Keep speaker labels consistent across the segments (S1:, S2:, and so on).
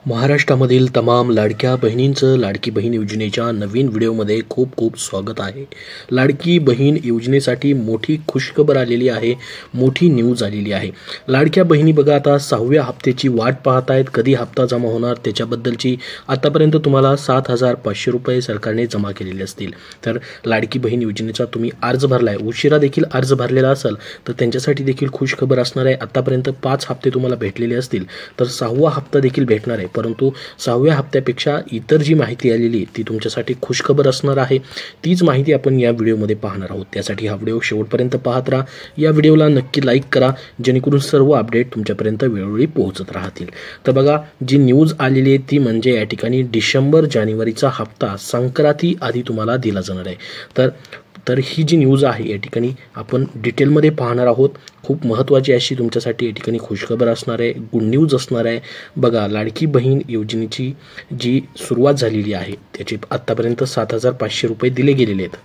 S1: महाराष्ट्रामधील तमाम लाडक्या बहिणींचं लाडकी बहीण योजनेच्या नवीन व्हिडिओमध्ये खूप खूप स्वागत आहे। लाडकी बहीण योजनेसाठी मोठी खुशखबर आलेली आहे, मोठी न्यूज आलेली आहे। लाडक्या बहिणी बघा आता 6व्या हप्त्याची वाट पाहत आहेत, कधी हप्ता जमा होणार त्याच्याबद्दलची आतापर्यंत तुम्हाला 7,500 रुपये सरकारने जमा केलेले असतील। तर लाडकी बहीण योजनेचा तुम्ही अर्ज भरलाय, उशिरा देखील अर्ज भरलेला असेल तर त्यांच्यासाठी देखील खुशखबर असणार आहे। आतापर्यंत 5 हप्ते तुम्हाला भेटलेले असतील तर 6वा हप्ता देखील भेटणार आहे, परंतु 6व्या हप्त्यापेक्षा इतर जी माहिती आलेली ती तुमच्यासाठी खुशखबर असणार आहे। तीच माहिती आपण या व्हिडिओमध्ये पाहणार आहोत। त्यासाठी हा व्हिडिओ शेवटपर्यंत पाहत राहा। या व्हिडिओला नक्की लाईक करा जेणेकरून सर्व अपडेट तुमच्यापर्यंत वेळोवेळी पोहोचत राहतील। तर बघा, जी न्यूज आलेली आहे ती म्हणजे या ठिकाणी डिसेंबर जानेवारीचा हप्ता संक्रांती आधी तुम्हाला दिला जाणार आहे। तर ही जी न्यूज आहे या ठिकाणी आपण डिटेलमध्ये पाहणार आहोत। खूप महत्त्वाची अशी तुमच्यासाठी या ठिकाणी खुशखबर असणार आहे, गुड न्यूज असणार आहे। बघा, लाडकी बहीण योजनेची जी सुरुवात झालेली आहे त्याचे आत्तापर्यंत 7,500 रुपये दिले गेलेले आहेत।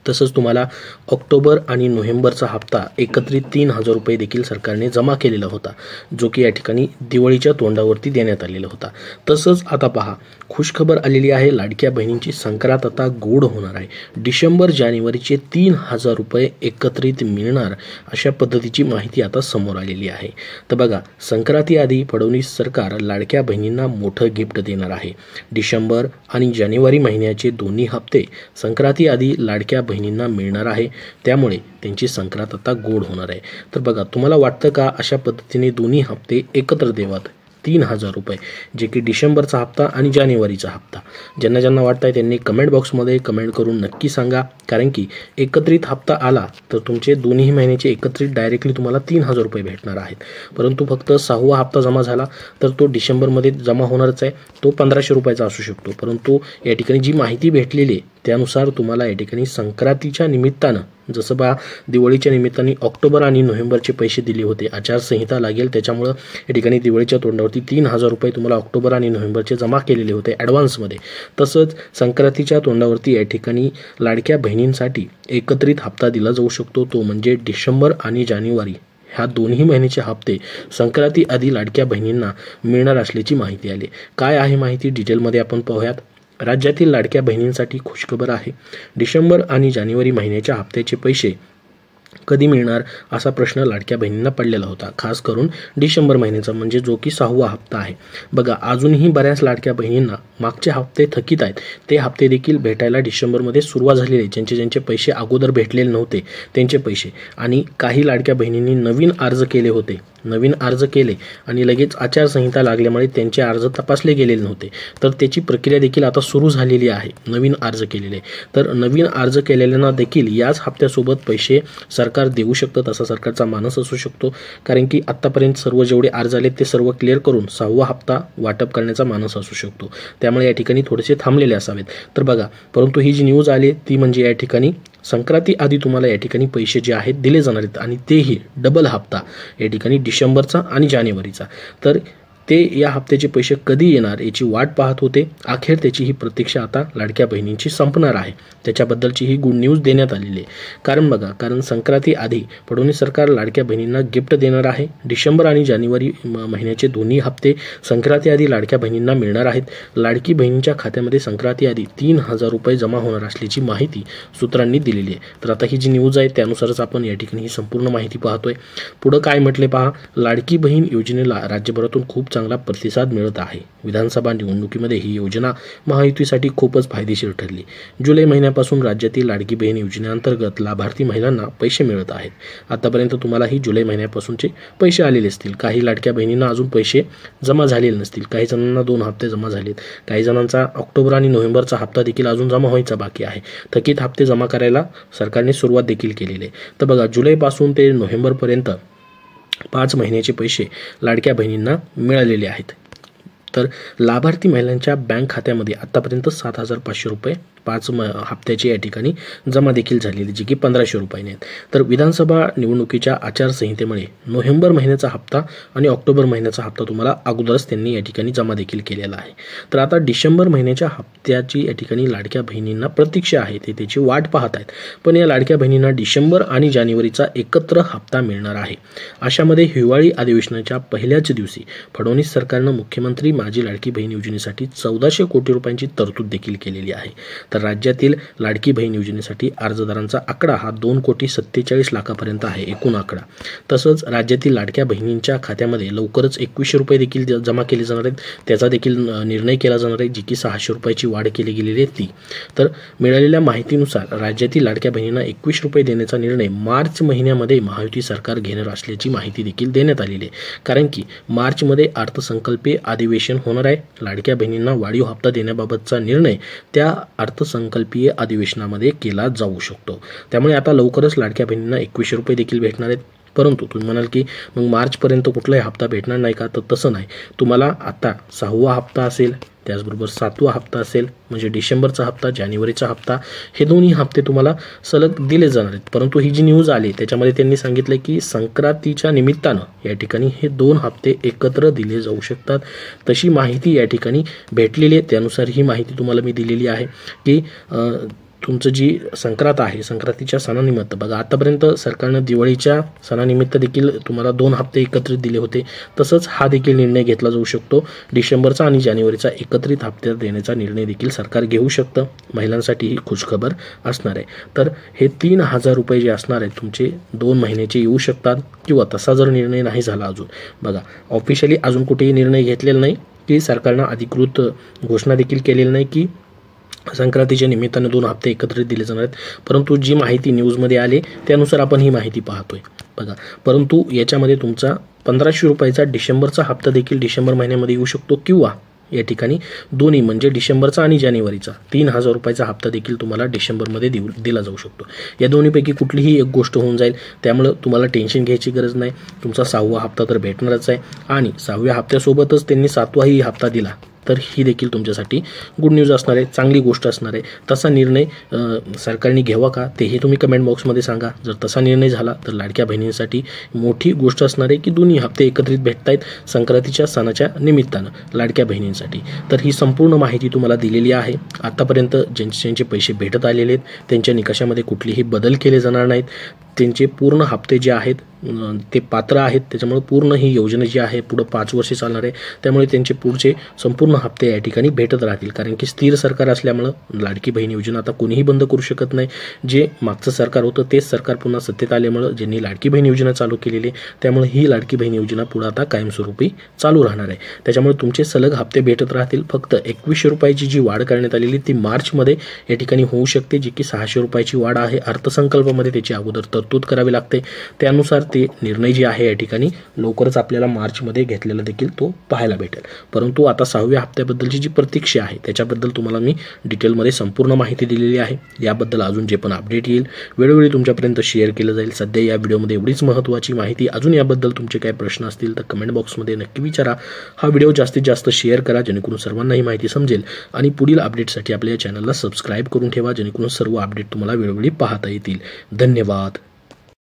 S1: तसंच तुम्हाला ऑक्टोबर आणि नोव्हेंबरचा हप्ता एकत्रित 3,000 रुपये देखील सरकारने जमा केलेला होता, जो की या ठिकाणी दिवाळीच्या तोंडावरती देण्यात आलेला होता। तसंच आता पहा, खुशखबर आलेली आहे, लाडक्या बहिणींची संक्रांत आता गोड होणार आहे। डिसेंबर जानेवारीचे 3,000 रुपये एकत्रित मिळणार अशा पद्धतीची माहिती आता समोर आलेली आहे। तर बघा, संक्रांती आधी फडणवीस सरकार लाडक्या बहिणींना मोठं गिफ्ट देणार आहे। डिसेंबर आणि जानेवारी महिन्याचे दोन्ही हप्ते संक्रांती आधी लाडक्या बहिणींना मिळणार आहे, त्यामुळे त्यांची संक्रांत आता गोड होणार आहे। तर बघा, तुम्हाला वाटतं का अशा पद्धतीने दोन्ही हप्ते एकत्र देवात 3,000 रुपये, जे की डिसेंबरचा हप्ता आणि जानेवारीचा हप्ता? ज्यांना ज्यांना वाटतंय त्यांनी कमेंट बॉक्समध्ये कमेंट करून नक्की सांगा, कारण की एकत्रित हप्ता आला तर तुमचे दोन्ही महिन्याचे एकत्रित डायरेक्टली तुम्हाला 3,000 रुपये भेटणार आहेत। परंतु फक्त 6वा हप्ता जमा झाला तर तो डिसेंबरमध्ये जमा होणारच आहे, तो 1,500 रुपयाचा असू शकतो। परंतु या ठिकाणी जी माहिती भेटलेली आहे त्यानुसार तुम्हाला या ठिकाणी संक्रांतीच्या निमित्तानं, जसं बा दिवाळीच्या निमित्ताने ऑक्टोबर आणि नोव्हेंबरचे पैसे दिले होते, आचारसंहिता लागेल त्याच्यामुळं या ठिकाणी दिवाळीच्या तोंडावरती 3,000 रुपये तुम्हाला ऑक्टोबर आणि नोव्हेंबरचे जमा केलेले होते ॲडव्हान्समध्ये। तसंच संक्रांतीच्या तोंडावरती या ठिकाणी लाडक्या बहिणींसाठी एकत्रित हप्ता दिला जाऊ शकतो, तो म्हणजे डिसेंबर आणि जानेवारी ह्या दोन्ही महिन्याचे हप्ते संक्रांती आधी लाडक्या बहिणींना मिळणार असल्याची माहिती आली। काय आहे माहिती डिटेलमध्ये आपण पाहूयात। राज्यातील लाडक्या बहिणींसाठी खुशखबर आहे, डिसेंबर आणि जानेवारी महिन्याच्या हप्त्याचे पैसे कधी मिळणार असा प्रश्न लाडक्या बहिणींना पडलेला होता, खास करून डिसेंबर महिन्याचा, म्हणजे जो की 6वा हप्ता आहे। बघा, अजूनही बऱ्याच लाडक्या बहिणींना मागचे हप्ते थकीत आहेत, ते हप्ते देखील भेटायला डिसेंबरमध्ये सुरुवात झालेली आहे। ज्यांचे पैसे अगोदर भेटलेले नव्हते त्यांचे पैसे, आणि काही लाडक्या बहिणींनी नवीन अर्ज केले आणि लगेच आचारसंहिता लागल्यामुळे त्यांचे अर्ज तपासले गेलेले नव्हते, तर त्याची प्रक्रिया देखील आता सुरू झालेली आहे। नवीन अर्ज केलेले, तर नवीन अर्ज केलेल्यांना देखील याच हप्त्यासोबत पैसे सरकार देऊ शकतं, असा सरकारचा मानस असू शकतो। कारण की आत्तापर्यंत सर्व जेवढे अर्ज आले ते सर्व क्लिअर करून 6वा हप्ता वाटप करण्याचा मानस असू शकतो, त्यामुळे या ठिकाणी थोडेसे थांबलेले असावेत। तर बघा, परंतु ही जी न्यूज आली ती म्हणजे या ठिकाणी संक्रांती आधी तुम्हाला या ठिकाणी पैसे जे आहेत दिले जाणार आहेत, आणि तेही डबल हप्ता या ठिकाणी डिसेंबरचा आणि जानेवारीचा। तर ते या हप्त्याचे पैसे कधी येणार याची वाट पाहत होते, अखेर त्याची ही प्रतीक्षा आता लाडक्या बहिणींची संपणार आहे। त्याच्याबद्दलची ही गुड न्यूज देण्यात आलेली आहे। कारण बघा, कारण संक्रांती आधी फडणवीस सरकार लाडक्या बहिणींना गिफ्ट देणार आहे। डिसेंबर आणि जानेवारी महिन्याचे दोन्ही हप्ते संक्रांती आधी लाडक्या बहिणींना मिळणार आहेत। लाडकी बहिणींच्या खात्यामध्ये संक्रांती आधी 3,000 रुपये जमा होणार असल्याची माहिती सूत्रांनी दिलेली आहे। तर आता ही जी न्यूज आहे त्यानुसारच आपण या ठिकाणी ही संपूर्ण माहिती पाहतोय। पुढे काय म्हटले पहा, लाडकी बहीण योजनेला राज्यभरातून खूप चांगला प्रतिसाद मिळत आहे। विधानसभा निवडणुकीमध्ये ही योजना महायुतीसाठी खूपच फायदेशीर ठरली। जुलै महिन्यापासून राज्यातील लाडकी बहीण योजनेअंतर्गत लाभार्थी महिलांना पैसे मिळत आहेत। आतापर्यंत तुम्हाला ही जुलै महिन्यापासूनचे पैसे आलेले असतील। काही लाडक्या बहिणींना अजून पैसे जमा झालेले नसतील, काही जणांना 2 हप्ते जमा झालेत, काही जणांचा ऑक्टोबर आणि नोव्हेंबरचा हप्ता देखील अजून जमा व्हायचा बाकी आहे। थकीत हप्ते जमा करायला सरकारने सुरुवात देखील केलेली आहे। तर बघा, जुलैपासून ते नोव्हेंबरपर्यंत 5 महिन्याचे पैसे लाडक्या बहिणींना मिळालेले आहेत। तर लाभार्थी महिलांच्या बँक खात्यामध्ये आतापर्यंत 7,500 रुपये 5 हप्त्याची या ठिकाणी जमा देखील झालेली, जी की 1500 रुपयांनी आहेत. तर विधानसभा निवडणुकीच्या आचारसंहितेमुळे नोव्हेंबर महिन्याचा हप्ता आणि ऑक्टोबर महिन्याचा हप्ता तुम्हाला अगोदरच त्यांनी या ठिकाणी जमा देखील केलेला आहे. तर आता डिसेंबर महिन्याच्या हप्त्याची या ठिकाणी लाडक्या बहिणींना प्रतीक्षा आहे, ते त्याची वाट पाहत आहेत. पण या लाडक्या बहिणींना डिसेंबर आणि जानेवारीचा एकत्र हप्ता मिळणार आहे. अशामध्ये हिवाळी अधिवेशनाच्या पहिल्याच दिवशी फडणवीस सरकारनं मुख्यमंत्री माझी लाडकी बहीण योजनेसाठी 1400 कोटी रुपयांची तरतूद देखील केलेली आहे. तर राज्यातील लाडकी बहीण योजनेसाठी अर्जदारांचा आकडा हा 2,47,00,000 आहे, एकूण आकडा. तसंच राज्यातील लाडक्या बहिणींच्या खात्यामध्ये लवकरच 2100 रुपये देखील जमा केले जाणार आहेत. त्याचा देखील निर्णय केला जाणार आहे, जी की 600 रुपयाची वाढ केली गेलेली आहे ती. तर मिळालेल्या माहितीनुसार राज्यातील लाडक्या बहिणींना 21 रुपये देण्याचा निर्णय मार्च महिन्यामध्ये महायुती सरकार घेणार असल्याची माहिती देखील देण्यात आलेली आहे. कारण की मार्चमध्ये अर्थसंकल्पीय अधिवेशन होणार आहे. लाडक्या बहिणींना वाढीव हप्ता देण्याबाबतचा निर्णय त्या अर्थसंकल्पीय अधिवेशनामध्ये केला जाऊ शकतो. त्यामुळे आता लवकरच लाडक्या बहिणींना 2100 रुपये देखील भेटणार आहेत. परंतु तुम्ही म्हणाल की मग मार्चपर्यंत कुठलाही हप्ता भेटणार नाही का? तर तसं नाही. तुम्हाला आता 6वा हप्ता असेल, त्याचबरोबर 7वा हप्ता असेल, म्हणजे डिसेंबरचा हप्ता, जानेवारीचा हप्ता, हे दोन्ही हप्ते तुम्हाला सलग दिले जाणार आहेत. परंतु ही जी न्यूज आली त्याच्यामध्ये त्यांनी सांगितलं की संक्रांतीच्या निमित्तानं या ठिकाणी हे 2 हप्ते एकत्र दिले जाऊ शकतात. तशी माहिती या ठिकाणी भेटलेली आहे. त्यानुसार ही माहिती तुम्हाला मी दिलेली आहे की तुमचं जी संक्रांत आहे, संक्रांतीच्या सणानिमित्त बघा, आतापर्यंत सरकारनं दिवाळीच्या सणानिमित्त देखील तुम्हाला 2 हप्ते एकत्रित दिले होते. तसंच हा देखील निर्णय घेतला जाऊ शकतो. डिसेंबरचा आणि जानेवारीचा एकत्रित हप्ता देण्याचा निर्णय देखील सरकार घेऊ शकतं. महिलांसाठी ही खुशखबर असणार आहे. तर हे 3000 रुपये जे असणार आहेत तुमचे 2 महिन्याचे येऊ शकतात, किंवा तसा जर निर्णय नाही झाला अजून, बघा ऑफिशियली अजून कुठेही निर्णय घेतलेला नाही की सरकारनं अधिकृत घोषणा देखील केलेली नाही की संक्रांतीच्या निमित्ताने 2 हप्ते एकत्रित दिले जाणार आहेत. परंतु जी माहिती न्यूजमध्ये आली त्यानुसार आपण ही माहिती पाहतोय बघा. परंतु याच्यामध्ये तुमचा 1500 रुपयाचा डिसेंबरचा हप्ता देखील डिसेंबर महिन्यामध्ये येऊ शकतो, किंवा या ठिकाणी दोन्ही म्हणजे डिसेंबरचा आणि जानेवारीचा 3000 रुपयाचा हप्ता देखील तुम्हाला डिसेंबरमध्ये दिला जाऊ शकतो. या दोन्हीपैकी कुठलीही एक गोष्ट होऊन जाईल. त्यामुळे तुम्हाला टेन्शन घ्यायची गरज नाही. तुमचा 6वा हप्ता तर भेटणारच आहे, आणि 6व्या हप्त्यासोबतच त्यांनी 7वाही हप्ता दिला तर ही देखील तुमच्यासाठी गुड न्यूज असणार आहे, चांगली गोष्ट असणार आहे. तसा निर्णय सरकारने घ्यावा का तेही तुम्ही कमेंट बॉक्समध्ये सांगा. जर तसा निर्णय झाला तर लाडक्या बहिणींसाठी मोठी गोष्ट असणार आहे की दोन्ही हप्ते एकत्रित भेटत आहेत संक्रांतीच्या सणाच्या निमित्तानं लाडक्या बहिणींसाठी. तर ही संपूर्ण माहिती तुम्हाला दिलेली आहे. आतापर्यंत ज्यांचे पैसे भेटत आलेले आहेत त्यांच्या निकषामध्ये कुठलीही बदल केले जाणार नाहीत. त्यांचे पूर्ण हप्ते जे आहेत ते पात्र आहेत. त्याच्यामुळे पूर्ण ही योजना जी आहे पुढं 5 वर्षे चालणार आहे. त्यामुळे त्यांचे पुढचे संपूर्ण हप्ते या ठिकाणी भेटत राहतील. कारण की स्थिर सरकार असल्यामुळं लाडकी बहीण योजना आता कोणीही बंद करू शकत नाही. जे मागचं सरकार होतं तेच सरकार पुन्हा सत्तेत आल्यामुळं ज्यांनी लाडकी बहीण योजना चालू केलेली आहे, त्यामुळे ही लाडकी बहीण योजना पुढं आता कायमस्वरूपी चालू राहणार आहे. त्याच्यामुळे तुमचे सलग हप्ते भेटत राहतील. फक्त 2100 रुपयाची जी वाढ करण्यात आलेली ती मार्चमध्ये या ठिकाणी होऊ शकते, जी की 600 रुपयाची वाढ आहे. अर्थसंकल्पामध्ये त्याची अगोदर तरतूद करावी लागते. त्यानुसार ते निर्णय जे आहे या ठिकाणी लवकरच आपल्याला मार्चमध्ये घेतलेला देखील तो पाहायला भेटेल. परंतु आता 6व्या हप्त्याबद्दलची जी प्रतीक्षा आहे त्याच्याबद्दल तुम्हाला मी डिटेलमध्ये संपूर्ण माहिती दिलेली आहे. याबद्दल अजून जे पण अपडेट येईल वेळोवेळी तुमच्यापर्यंत शेअर केलं जाईल. सध्या या व्हिडिओमध्ये एवढीच महत्त्वाची माहिती. अजून याबद्दल तुमचे काही प्रश्न असतील तर कमेंट बॉक्समध्ये नक्की विचारा. हा व्हिडिओ जास्तीत जास्त शेअर करा जेणेकरून सर्वांना ही माहिती समजेल. आणि पुढील अपडेटसाठी आपल्या चॅनलला सबस्क्राईब करून ठेवा जेणेकरून सर्व अपडेट तुम्हाला वेळोवेळी पाहता येतील. धन्यवाद.